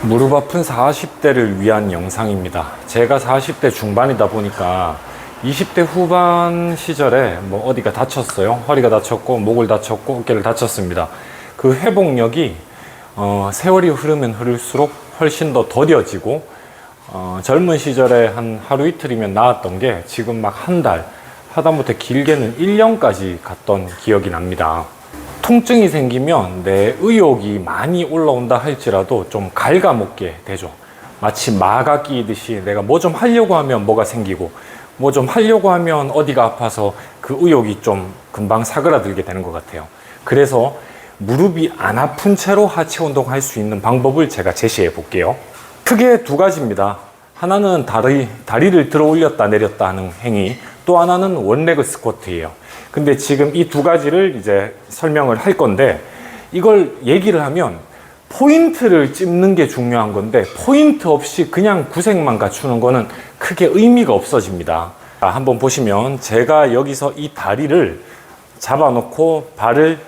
무릎 아픈 40대를 위한 영상입니다. 제가 40대 중반이다 보니까 20대 후반 시절에 뭐 어디가 다쳤어요. 허리가 다쳤고 목을 다쳤고 어깨를 다쳤습니다. 그 회복력이 세월이 흐르면 흐를수록 훨씬 더 더뎌지고 젊은 시절에 한 하루 이틀이면 나았던 게 지금 막 한 달, 하다못해 길게는 1년까지 갔던 기억이 납니다. 통증이 생기면 내 의욕이 많이 올라온다 할지라도 좀 갉아먹게 되죠. 마치 마가 끼이듯이 내가 뭐 좀 하려고 하면 뭐가 생기고 뭐 좀 하려고 하면 어디가 아파서 그 의욕이 좀 금방 사그라들게 되는 것 같아요. 그래서 무릎이 안 아픈 채로 하체 운동할 수 있는 방법을 제가 제시해 볼게요. 크게 두 가지입니다. 하나는 다리를 들어 올렸다 내렸다 하는 행위, 또 하나는 원레그 스쿼트예요. 근데 지금 이 두 가지를 이제 설명을 할 건데, 이걸 얘기를 하면 포인트를 찝는 게 중요한 건데, 포인트 없이 그냥 구색만 갖추는 거는 크게 의미가 없어집니다. 한번 보시면 제가 여기서 이 다리를 잡아놓고 발을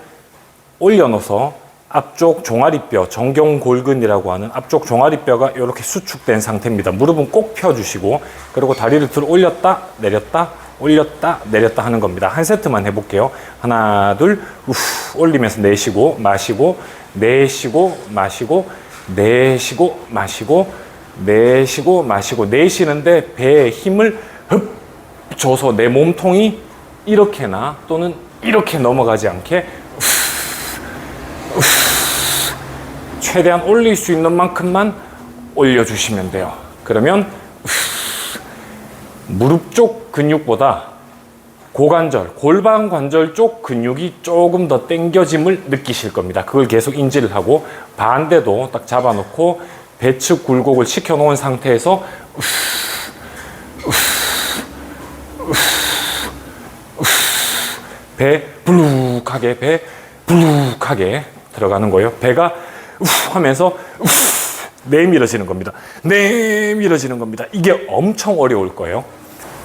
올려놓아서 앞쪽 종아리뼈, 정경골근이라고 하는 앞쪽 종아리뼈가 이렇게 수축된 상태입니다. 무릎은 꼭 펴주시고, 그리고 다리를 들어 올렸다 내렸다 올렸다 내렸다 하는 겁니다. 한 세트만 해볼게요. 하나 둘 올리면서 내쉬고 마시고 내쉬고 마시고 내쉬고 마시고 내쉬고 마시고, 내쉬는데 배에 힘을 흡 줘서 내 몸통이 이렇게나 또는 이렇게 넘어가지 않게 최대한 올릴 수 있는 만큼만 올려주시면 돼요. 그러면 무릎 쪽 근육보다 고관절, 골반 관절 쪽 근육이 조금 더 당겨짐을 느끼실 겁니다. 그걸 계속 인지를 하고, 반대도 딱 잡아놓고 배측 굴곡을 시켜놓은 상태에서 배 불룩하게 들어가는 거예요. 배가 하면서 내밀어지는 겁니다. 내밀어지는 겁니다. 이게 엄청 어려울 거예요.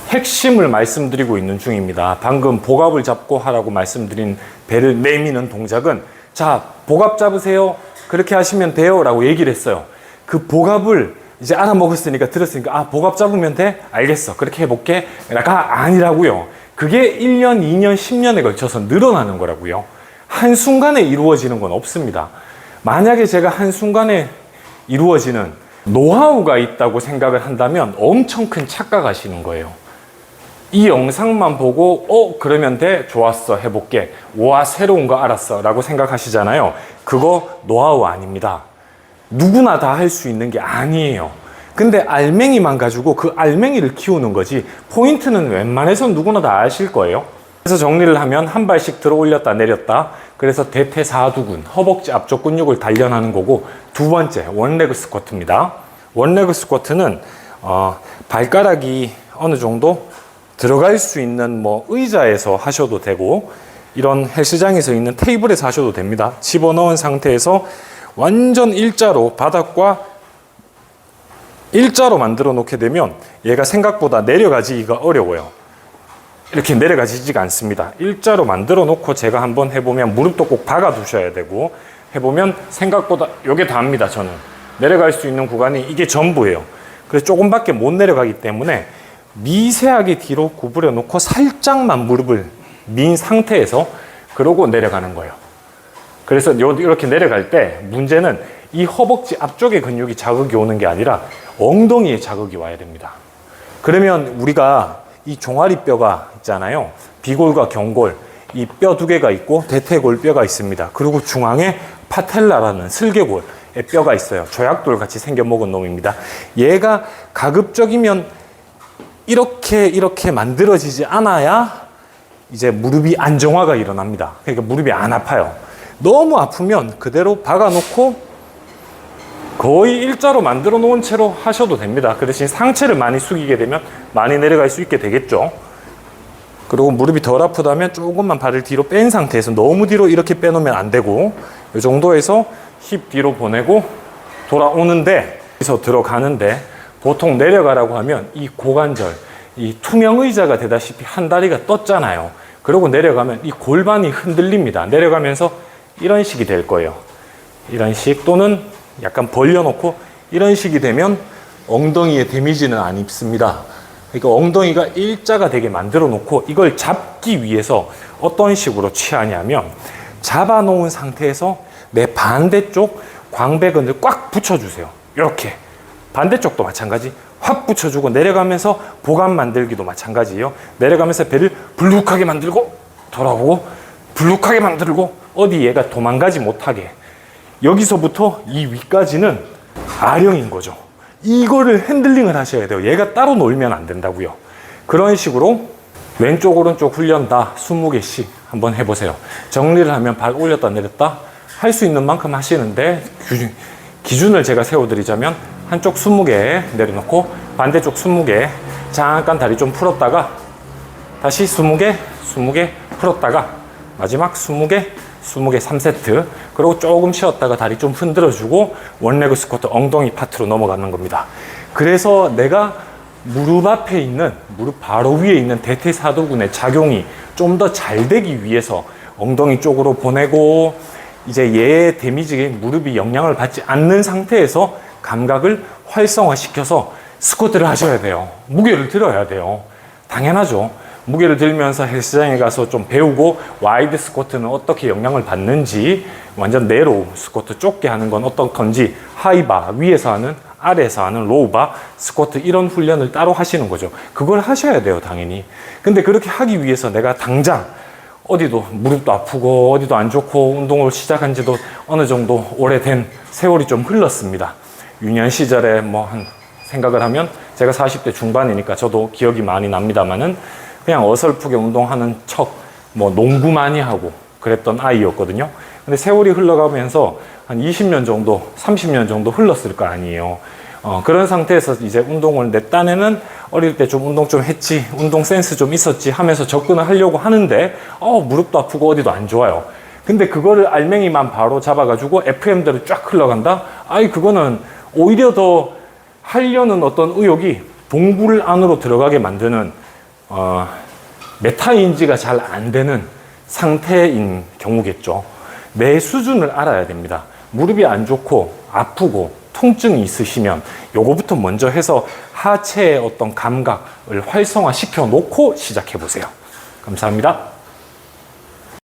핵심을 말씀드리고 있는 중입니다. 방금 복압을 잡고 하라고 말씀드린 배를 내미는 동작은, 자, 복압 잡으세요, 그렇게 하시면 돼요 라고 얘기를 했어요. 그 복압을 이제 알아먹었으니까, 들었으니까, 아, 복압 잡으면 돼? 알겠어, 그렇게 해볼게 가 아니라고요. 그게 1년, 2년, 10년에 걸쳐서 늘어나는 거라고요. 한순간에 이루어지는 건 없습니다. 만약에 제가 한순간에 이루어지는 노하우가 있다고 생각을 한다면 엄청 큰 착각하시는 거예요. 이 영상만 보고 그러면 돼? 좋았어, 해볼게, 와 새로운 거 알았어 라고 생각하시잖아요. 그거 노하우 아닙니다. 누구나 다 할 수 있는 게 아니에요. 근데 알맹이만 가지고 그 알맹이를 키우는 거지, 포인트는 웬만해서 누구나 다 아실 거예요. 그래서 정리를 하면 한 발씩 들어 올렸다 내렸다, 그래서 대퇴사두근, 허벅지 앞쪽 근육을 단련하는 거고, 두 번째 원레그 스쿼트입니다. 원레그 스쿼트는 발가락이 어느 정도 들어갈 수 있는 뭐 의자에서 하셔도 되고, 이런 헬스장에서 있는 테이블에서 하셔도 됩니다. 집어넣은 상태에서 완전 일자로, 바닥과 일자로 만들어 놓게 되면 얘가 생각보다 내려가지기가 어려워요. 이렇게 내려가지지가 않습니다. 일자로 만들어 놓고 제가 한번 해보면, 무릎도 꼭 박아 두셔야 되고, 해보면 생각보다 요게 다입니다. 저는 내려갈 수 있는 구간이 이게 전부예요. 그래서 조금밖에 못 내려가기 때문에 미세하게 뒤로 구부려 놓고 살짝만 무릎을 민 상태에서 그러고 내려가는 거예요. 그래서 이렇게 내려갈 때 문제는 이 허벅지 앞쪽의 근육이 자극이 오는 게 아니라 엉덩이에 자극이 와야 됩니다. 그러면 우리가 이 종아리뼈가 있잖아요. 비골과 경골, 이 뼈 두 개가 있고 대퇴골 뼈가 있습니다. 그리고 중앙에 파텔라라는 슬개골의 뼈가 있어요. 조약돌 같이 생겨 먹은 놈입니다. 얘가 가급적이면 이렇게 만들어지지 않아야 이제 무릎이 안정화가 일어납니다. 그러니까 무릎이 안 아파요. 너무 아프면 그대로 박아놓고 거의 일자로 만들어 놓은 채로 하셔도 됩니다. 그 대신 상체를 많이 숙이게 되면 많이 내려갈 수 있게 되겠죠. 그리고 무릎이 덜 아프다면 조금만 발을 뒤로 뺀 상태에서, 너무 뒤로 이렇게 빼놓으면 안 되고, 이 정도에서 힙 뒤로 보내고 돌아오는데, 여기서 들어가는데, 보통 내려가라고 하면 이 고관절, 이 투명 의자가 되다시피 한 다리가 떴잖아요. 그러고 내려가면 이 골반이 흔들립니다. 내려가면서 이런 식이 될 거예요. 이런 식, 또는 약간 벌려놓고 이런 식이 되면 엉덩이에 데미지는 안 입습니다. 그러니까 엉덩이가 일자가 되게 만들어 놓고 이걸 잡기 위해서 어떤 식으로 취하냐면 잡아 놓은 상태에서 내 반대쪽 광배근을 꽉 붙여주세요. 이렇게. 반대쪽도 마찬가지. 확 붙여주고 내려가면서 보강 만들기도 마찬가지예요. 내려가면서 배를 불룩하게 만들고 돌아오고 불룩하게 만들고 어디 얘가 도망가지 못하게. 여기서부터 이 위까지는 아령인 거죠. 이거를 핸들링을 하셔야 돼요. 얘가 따로 놀면 안 된다고요. 그런 식으로 왼쪽 오른쪽 훈련 다 20개씩 한번 해보세요. 정리를 하면 발 올렸다 내렸다 할 수 있는 만큼 하시는데 기준을 제가 세워드리자면 한쪽 20개 내려놓고 반대쪽 20개 잠깐 다리 좀 풀었다가 다시 20개 20개 풀었다가 마지막 20개 20개 3세트 그리고 조금 쉬었다가 다리 좀 흔들어주고 원레그 스쿼트 엉덩이 파트로 넘어가는 겁니다. 그래서 내가 무릎 앞에 있는 무릎 바로 위에 있는 대퇴사두근의 작용이 좀 더 잘 되기 위해서 엉덩이 쪽으로 보내고 이제 얘의 데미지에 무릎이 영향을 받지 않는 상태에서 감각을 활성화시켜서 스쿼트를 하셔야 돼요. 무게를 들어야 돼요. 당연하죠. 무게를 들면서 헬스장에 가서 좀 배우고 와이드 스쿼트는 어떻게 영향을 받는지 완전 네로우 스쿼트 좁게 하는 건 어떤 건지 하이바 위에서 하는 아래에서 하는 로우바 스쿼트 이런 훈련을 따로 하시는 거죠. 그걸 하셔야 돼요 당연히. 근데 그렇게 하기 위해서 내가 당장 어디도 무릎도 아프고 어디도 안 좋고 운동을 시작한 지도 어느 정도 오래된 세월이 좀 흘렀습니다. 유년 시절에 뭐 한 생각을 하면 제가 40대 중반이니까 저도 기억이 많이 납니다만은 그냥 어설프게 운동하는 척 뭐 농구 많이 하고 그랬던 아이였거든요. 근데 세월이 흘러가면서 한 20년 정도 30년 정도 흘렀을 거 아니에요. 그런 상태에서 이제 운동을 내 딴에는 어릴 때 좀 운동 좀 했지 운동 센스 좀 있었지 하면서 접근을 하려고 하는데 무릎도 아프고 어디도 안 좋아요. 근데 그거를 알맹이만 바로 잡아가지고 FM대로 쫙 흘러간다? 그거는 오히려 더 하려는 어떤 의욕이 동굴 안으로 들어가게 만드는 메타인지가 잘 안 되는 상태인 경우겠죠. 내 수준을 알아야 됩니다. 무릎이 안 좋고 아프고 통증이 있으시면 요거부터 먼저 해서 하체의 어떤 감각을 활성화시켜 놓고 시작해 보세요. 감사합니다.